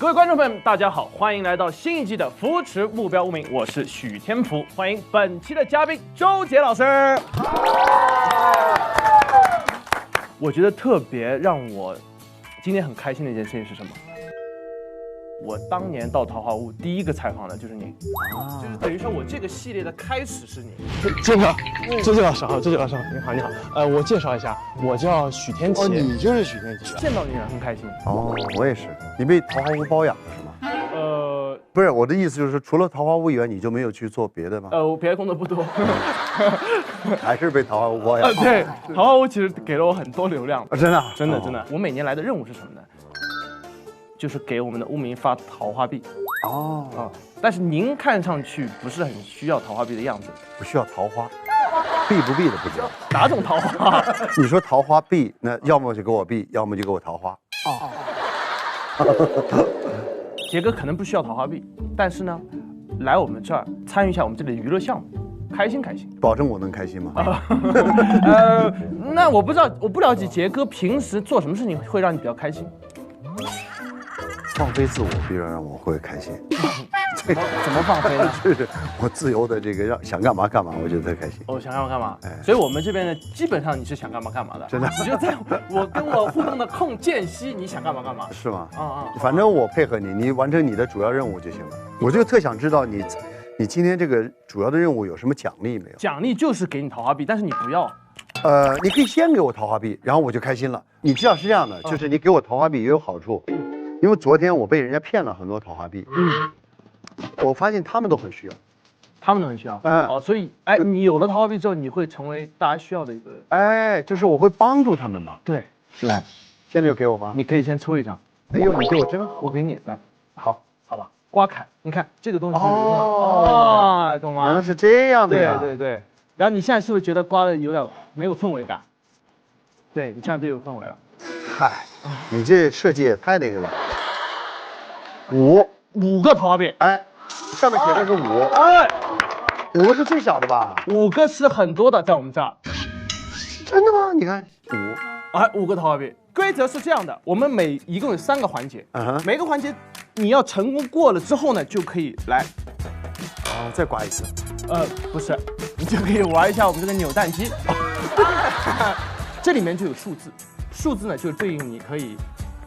各位观众朋友们，大家好，欢迎来到新一季的扶持目标无名，我是许天福，欢迎本期的嘉宾周杰老师。我觉得特别让我今天很开心的一件事情是什么？我当年到桃花坞第一个采访的就是您，就是等于说我这个系列的开始是您。周杰老师好，周杰老师好，你好你好。我介绍一下，我叫许天琪。哦，你就是许天琪。见到你很开心。哦，我也是。你被桃花坞包养了是吗？不是，我的意思就是，除了桃花坞以外，你就没有去做别的吗？我别的工作不多，还是被桃花坞包养。对，桃花坞其实给了我很多流量。真的，真的。我每年来的任务是什么呢？就是给我们的污名发桃花币。哦，但是您看上去不是很需要桃花币的样子。不需要桃花，币不币的不知道。哪种桃花？你说桃花币，那要么就给我币，要么就给我桃花。杰哥可能不需要桃花币，但是呢，来我们这儿参与一下我们这里的娱乐项目，开心开心。保证我能开心吗？那我不知道，我不了解杰哥平时做什么事情会让你比较开心。放飞自我必然让我会开心。怎么放飞呢？就是我自由的这个想干嘛干嘛，我觉得特开心。哦，想干嘛干嘛。所以我们这边呢，基本上你是想干嘛干嘛的。真的。你就在我跟我互动的空间隙，你想干嘛干嘛。是吗？反正我配合你，你完成你的主要任务就行了。我就特想知道你今天这个主要的任务有什么奖励没有？奖励就是给你桃花币，但是你不要。你可以先给我桃花币，然后我就开心了。你知道是这样的，就是你给我桃花币也有好处。因为昨天我被人家骗了很多桃花币，我发现他们都很需要，他们都很需要，所以你有了桃花币之后，你会成为大家需要的一个，就是我会帮助他们嘛。对，来，现在就给我吧，你可以先抽一张。哎呦，你给我真好，我给你来，好吧，刮开，你看这个东西，懂吗？原来是这样的呀，对。然后你现在是不是觉得刮的有点没有氛围感？对，你这样就有氛围了。嗨，你这设计也太那个了。五个桃花币，上面写的是5，5个是最小的吧？5个是很多的，在我们这儿。真的吗？你看5个桃花币。规则是这样的，我们一共有3个环节，每个环节你要成功过了之后呢，就可以来，再刮一次。不是，你就可以玩一下我们这个扭蛋机。这里面就有数字。数字呢，就是对应你可以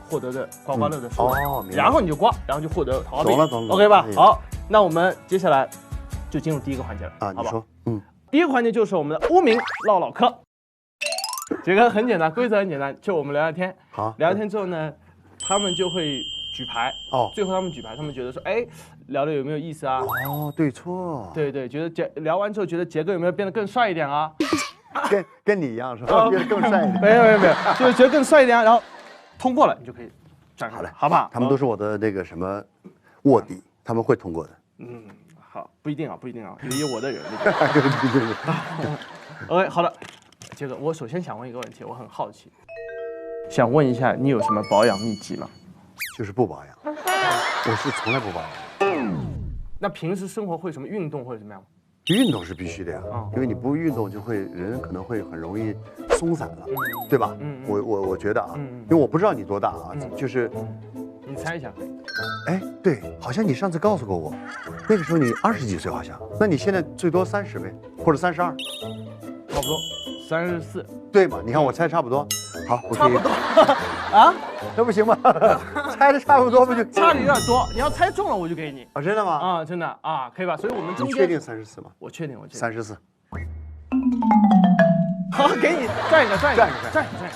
获得的刮刮乐的数量，然后你就刮，然后就获得桃花币。懂了 ，OK 吧？好，那我们接下来就进入第一个环节了你说，第一个环节就是我们的污名唠唠嗑。这个很简单，规则很简单，就我们聊聊天。好，聊聊天之后呢，他们就会举牌。最后他们举牌，他们觉得说，聊的有没有意思啊？对错。对，觉得聊完之后觉得杰哥有没有变得更帅一点啊？跟你一样是吧？变得更帅一点。没有，就是觉得更帅一点，然后通过了，你就可以站上来，好不好？他们都是我的那个什么卧底，他们会通过的。好，不一定啊，有我的人。对。OK， 好了，杰哥，我首先想问一个问题，我很好奇，想问一下你有什么保养秘籍吗？就是不保养，我是从来不保养。那平时生活会什么运动或者怎么样吗？运动是必须的呀，因为你不运动人可能会很容易松散了，对吧？我觉得因为我不知道你多大啊，就是你猜一下。对，好像你上次告诉过我，那个时候你20几岁好像，那你现在最多30呗，或者32，差不多34，对嘛？你看我猜差不多，好，差不多那不行吗？猜的差不多不就差的有点多？你要猜中了我就给你真的吗？真的可以吧？所以我们中间你确定34吗？我确定34。好，给你转一转，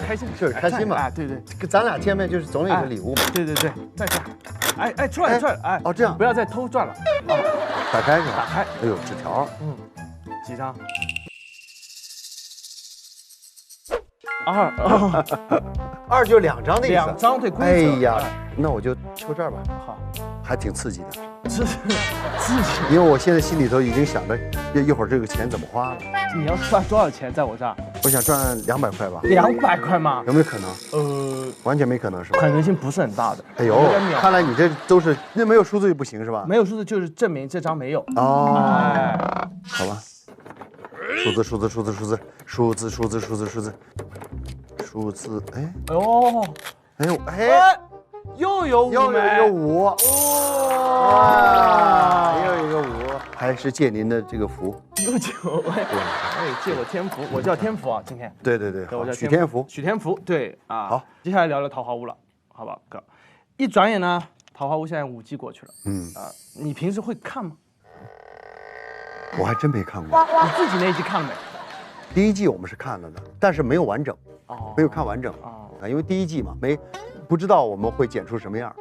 开心是开心嘛？对，咱俩见面就是总有一个礼物嘛。对，再转，转，这样不要再偷转了打开是吧？打开，哎呦，纸条，几张？2就2张的意思，2张对规则。哎呀，那我就抽这儿吧。好，还挺刺激的。刺激，因为我现在心里头已经想着，一会儿这个钱怎么花了。你要赚多少钱在我这儿？我想赚200块吧。200块吗？有没有可能？完全没可能是吧？可能性不是很大的。哎呦，看来你这都是那没有数字就不行是吧？没有数字就是证明这张没有。好吧。数字，又有又有一个5，哇，又有一个5，还是借您的这个福。又借我，借我天福，我叫天福啊，今天。对，好我叫许天福。许天福，对啊。好，接下来聊聊桃花坞了，好吧，哥。一转眼呢，桃花坞现在5季过去了，你平时会看吗？我还真没看过。你自己那一季看了没？第1季我们是看了的，但是没有完整，没有看完整哦，因为第1季嘛，不知道我们会剪出什么样，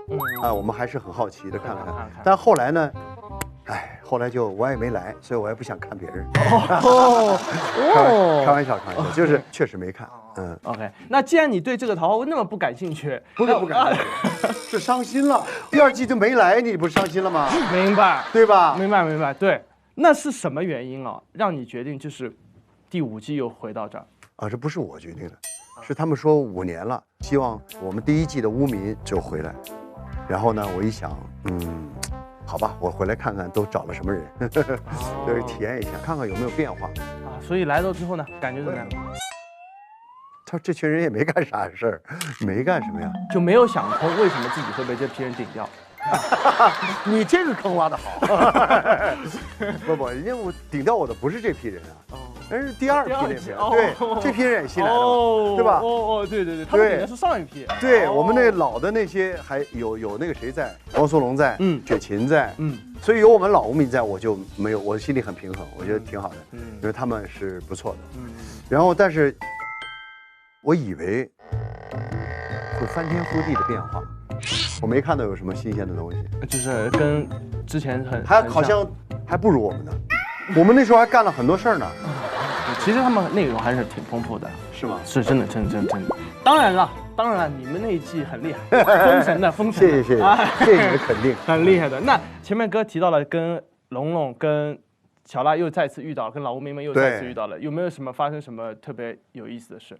我们还是很好奇的看了看。但后来呢，后来就我也没来，所以我也不想看别人。开玩笑，就是确实没看。OK， 那既然你对这个桃花坞那么不感兴趣，不是不感兴趣，是伤心了。第2季就没来，你不是伤心了吗？明白，对吧？明白，对。那是什么原因啊，让你决定就是第5季又回到这儿？这不是我决定的，是他们说5年了，希望我们第1季的污民就回来。然后呢，我一想，好吧，我回来看看都找了什么人，就是体验一下，看看有没有变化啊。所以来到之后呢，感觉怎么样？他这群人也没干啥事儿，没干什么呀，就没有想通为什么自己会被这批人顶掉。你这个坑挖得好。不，人家我顶掉我的不是这批人啊，而是第2批那批人。对，这批人也新来的，对吧？对，他们顶的是上一批。对，我们那老的那些还有那个谁在，王苏龙在，雪琴在，所以有我们老无名在，我就没有，我心里很平衡，我觉得挺好的，因为他们是不错的。然后，但是我以为会翻天覆地的变化。我没看到有什么新鲜的东西，就是跟之前好像还不如我们呢。我们那时候还干了很多事儿呢。其实他们内容还是挺丰富的，是吗？是真的。当然了，你们那一季很厉害，封神的。谢谢你的肯定，很厉害的。那前面哥提到了跟龙龙跟小辣又再次遇到，跟老无名们又再次遇到了，有没有发生什么特别有意思的事？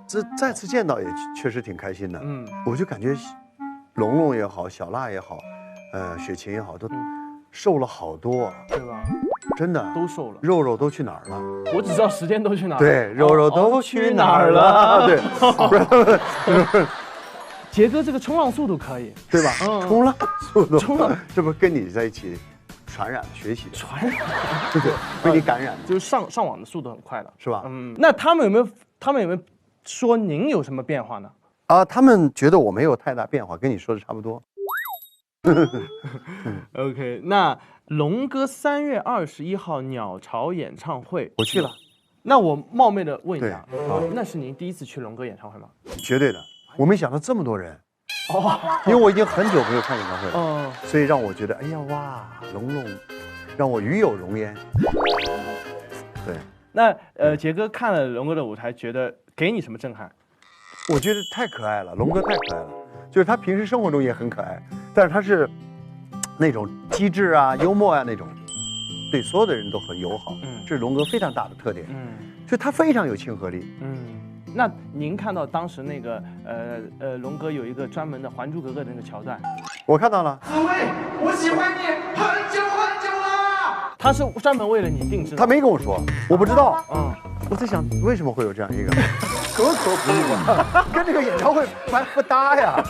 这再次见到也确实挺开心的。我就感觉龙龙也好，小辣也好，雪琴也好，都瘦了好多，对吧？真的都瘦了，肉都去哪儿了？我只知道时间都去哪儿了。对，肉都去哪儿了？对，杰哥这个冲浪速度可以，对吧？冲浪速度，这不跟你在一起传染学习，对，被你感染，就是上网的速度很快的，是吧？那他们有没有说您有什么变化呢？他们觉得我没有太大变化，跟你说的差不多。OK， 那龙哥3月21号鸟巢演唱会，我去了。那我冒昧的问一下，那是您第一次去龙哥演唱会吗？绝对的，我没想到这么多人。因为我已经很久没有看演唱会了，所以让我觉得，哎呀哇，龙龙，让我与有荣焉。对，那杰哥看了龙哥的舞台，觉得给你什么震撼？我觉得太可爱了，龙哥太可爱了，就是他平时生活中也很可爱，但是他是那种机智啊、幽默啊那种，对所有的人都很友好，这是龙哥非常大的特点，所以他非常有亲和力，那您看到当时那个龙哥有一个专门的《还珠格格》的那个桥段，我看到了。紫薇，我喜欢你很久很久了。他是专门为了你定制的。他没跟我说，我不知道。我在想为什么会有这样一个，格格不入，跟这个演唱会不搭呀。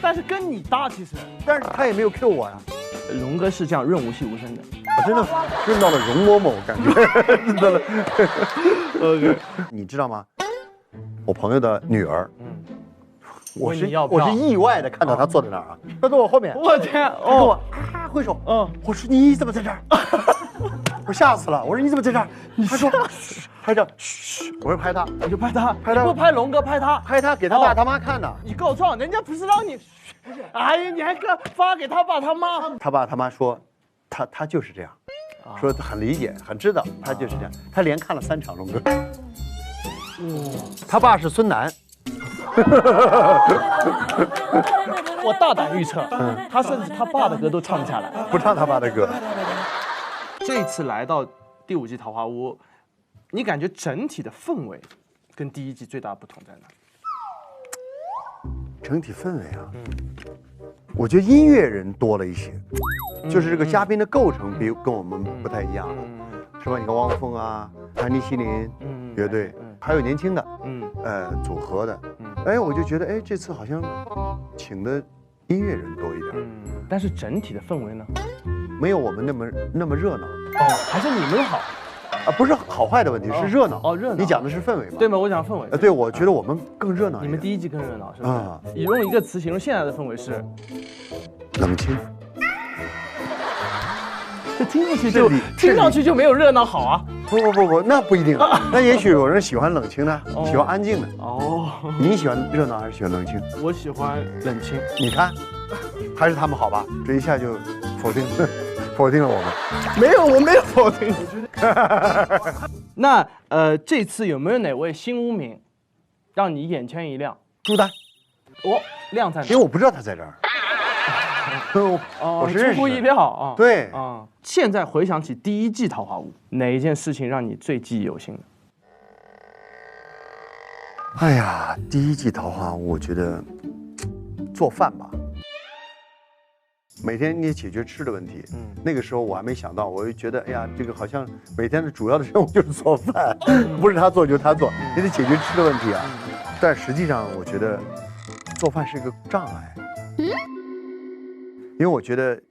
但是跟你搭其实，但是他也没有 Q 我呀。龙哥是这样润无戏无声的，我真的润到了容嬷嬷感觉，润到了。OK， 你知道吗？我朋友的女儿，我是意外的看到她坐在那儿啊，她坐我后面，我天，跟我挥手，我说你怎么在这儿？我吓死了，我说你怎么在这儿？他说拍照，嘘，我说拍他，你就拍他，你不拍龙哥拍他给他爸他妈看的。你告状，人家不是让你，哎呀，你还发给他爸他妈。他爸他妈说，他就是这样，说他很理解，很知道，他就是这样，他连看了3场龙哥。他爸是孙楠。我大胆预测，他甚至他爸的歌都唱不下来，不唱他爸的歌。这次来到第5季桃花坞，你感觉整体的氛围跟第1季最大的不同在哪？整体氛围啊，我觉得音乐人多了一些，就是这个嘉宾的构成跟我们不太一样了，是吧？你看汪峰啊，盘尼西林乐队，还有年轻的，组合的，哎，我就觉得，哎，这次好像请的音乐人多一点，但是整体的氛围呢，没有我们那么热闹。还是你们好啊，不是好坏的问题，是热闹。哦，热闹。你讲的是氛围吗？对吗？我讲氛围。对，我觉得我们更热闹。你们第一季更热闹，是吧？你用一个词形容现在的氛围是冷清。这听上去就没有热闹好啊！不，那不一定。那也许有人喜欢冷清的，喜欢安静的。哦，你喜欢热闹还是喜欢冷清？我喜欢冷清。你看，还是他们好吧？这一下就否定了我们。没有，我没有否定。那这次有没有哪位新无名让你眼前一亮？朱丹。亮在哪？因为我不知道他在这儿。我是认识出乎意料啊。对啊。现在回想起第一季《桃花坞》，哪一件事情让你最记忆犹新呢？哎呀，第一季《桃花坞》，我觉得做饭吧，每天你解决吃的问题。那个时候我还没想到，我就觉得，哎呀，这个好像每天的主要的任务就是做饭，不是他做就是他做，你得解决吃的问题啊。但实际上，我觉得做饭是一个障碍，因为我觉得，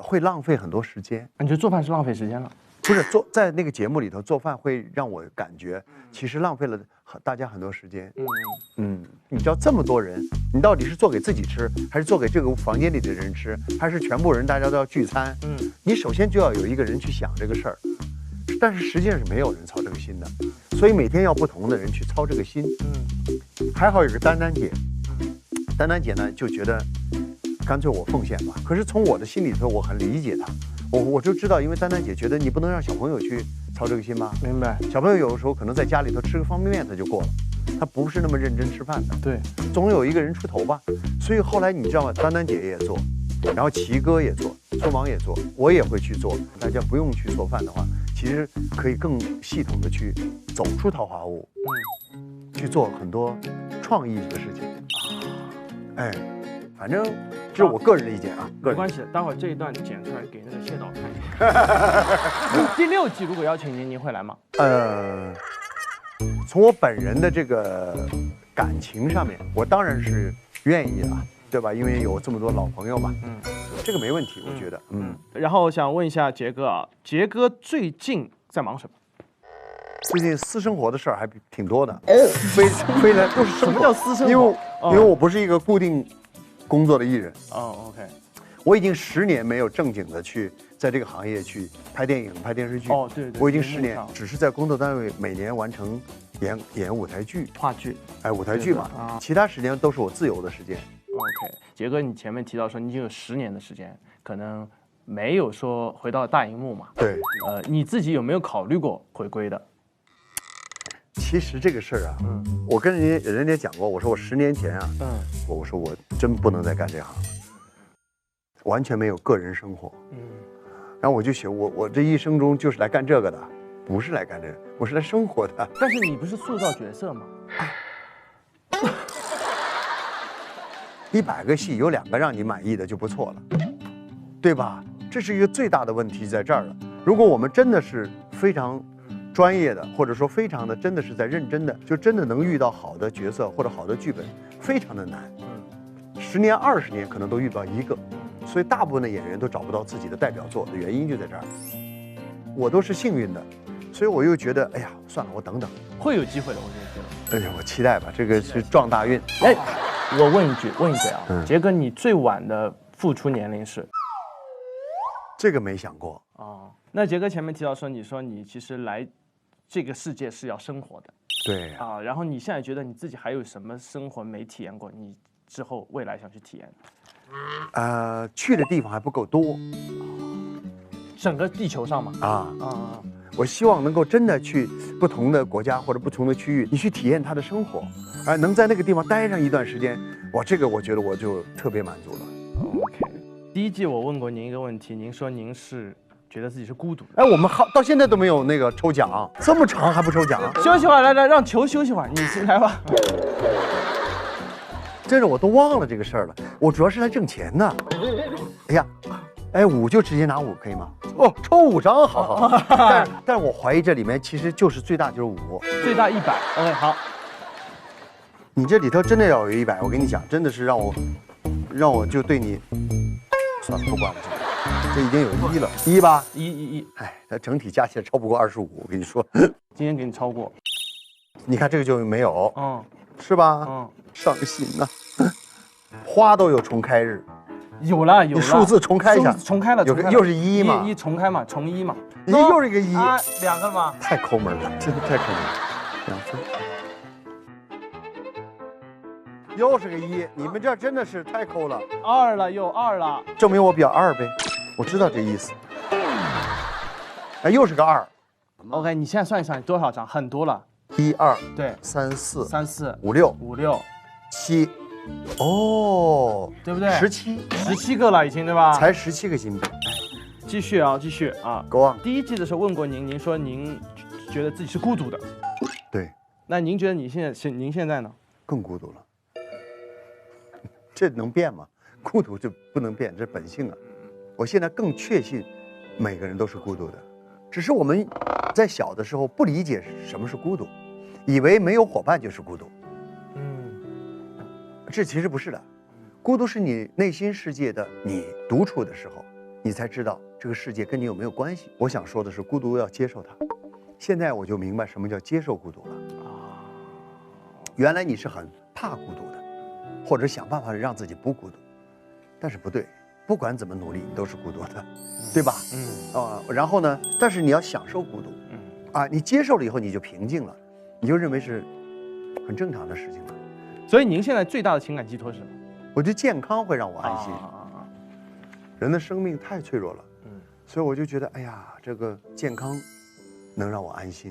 会浪费很多时间。你觉得做饭是浪费时间了？不是在那个节目里头做饭会让我感觉，其实浪费了大家很多时间。你知道这么多人，你到底是做给自己吃，还是做给这个房间里的人吃，还是全部人大家都要聚餐？你首先就要有一个人去想这个事儿，但是实际上是没有人操这个心的，所以每天要不同的人去操这个心。还好有个丹丹姐，丹丹姐呢就觉得，干脆我奉献吧。可是从我的心里头，我很理解她。我就知道，因为丹丹姐觉得你不能让小朋友去操这个心吧。明白。小朋友有的时候可能在家里头吃个方便面他就过了，他不是那么认真吃饭的。对，总有一个人出头吧。所以后来你知道吗？丹丹姐也做，然后齐哥也做，苏芒也做，我也会去做。大家不用去做饭的话，其实可以更系统的去走出桃花坞，去做很多创意的事情。哎，反正。这是我个人的意见啊，没关系，待会儿这一段剪出来给那个谢导看一下。第6季如果邀请您，您会来吗？从我本人的这个感情上面，我当然是愿意的，对吧？因为有这么多老朋友嘛，这个没问题，我觉得，然后想问一下杰哥啊，杰哥最近在忙什么？最近私生活的事儿还挺多的，非来都是什么叫私生活？因为我不是一个固定工作的艺人。OK， 我已经10年没有正经的去在这个行业去拍电影、拍电视剧。对，我已经10年，只是在工作单位每年完成演舞台剧、话剧，舞台剧嘛。其他时间都是我自由的时间。OK， 杰哥，你前面提到说你已经有10年的时间，可能没有说回到大荧幕嘛？对。你自己有没有考虑过回归的？其实这个事儿啊，我跟人家讲过，我说我10年前啊，我说我真不能再干这行了，完全没有个人生活。然后我就想，我这一生中就是来干这个的，不是来干这个，我是来生活的。但是你不是塑造角色吗？100个戏有2个让你满意的就不错了，对吧？这是一个最大的问题在这儿了。如果我们真的是非常专业的，或者说非常的真的是在认真的，就真的能遇到好的角色或者好的剧本，非常的难。10年、20年可能都遇不到一个，所以大部分的演员都找不到自己的代表作的原因就在这儿。我都是幸运的，所以我又觉得，哎呀，算了，我等等，会有机会的，我觉得。哎呀，我期待吧，这个是撞大运。哎，我问一句啊，杰哥，你最晚的复出年龄是？这个没想过哦。那杰哥前面提到说，你说你其实来这个世界是要生活的，对啊，然后你现在觉得你自己还有什么生活没体验过？你之后未来想去体验？去的地方还不够多，整个地球上嘛。我希望能够真的去不同的国家或者不同的区域，你去体验他的生活，能在那个地方待上一段时间，这个我觉得我就特别满足了。OK， 第1季我问过您一个问题，您说您是觉得自己是孤独的。我们到现在都没有那个抽奖，这么长还不抽奖？休息会儿，来，让球休息会儿，你先来吧。真是我都忘了这个事儿了，我主要是来挣钱的。哎呀，哎，5就直接拿5可以吗？哦，抽5张，好。但是我怀疑这里面其实就是最大就是5，最大100。OK， 好。你这里头真的要有100，我跟你讲，真的是让我就对你，算了，不管了，这已经有1了，1吧？1。哎，它整体加起来超不过25，我跟你说。今天给你超过。你看这个就没有，是吧？伤心呐。花都有重开日。有了，你数字重开一下，重开了，又是1嘛，1重开嘛，重1嘛，你又是一个1啊，2个嘛，太抠门了，真的太抠门了，2分，又是个1，你们这真的是太抠了，2了又2了，证明我比较2呗，我知道这意思，哎，又是个2 ，OK， 你现在算一算多少张，很多了，1、2，对，3、4、5、6、7。哦，对不对？17个了已经，对吧？才17个金币。继续啊。Go on。第1季的时候问过您，您说您觉得自己是孤独的。对。那您觉得您现在呢？更孤独了。这能变吗？孤独就不能变，这是本性啊。我现在更确信，每个人都是孤独的，只是我们在小的时候不理解什么是孤独，以为没有伙伴就是孤独。这其实不是的，孤独是你内心世界的你独处的时候，你才知道这个世界跟你有没有关系。我想说的是，孤独要接受它。现在我就明白什么叫接受孤独了。原来你是很怕孤独的，或者想办法让自己不孤独，但是不对，不管怎么努力，你都是孤独的，对吧？然后呢？但是你要享受孤独，你接受了以后你就平静了，你就认为是很正常的事情了。所以您现在最大的情感寄托是什么？我觉得健康会让我安心。人的生命太脆弱了，所以我就觉得，哎呀，这个健康能让我安心。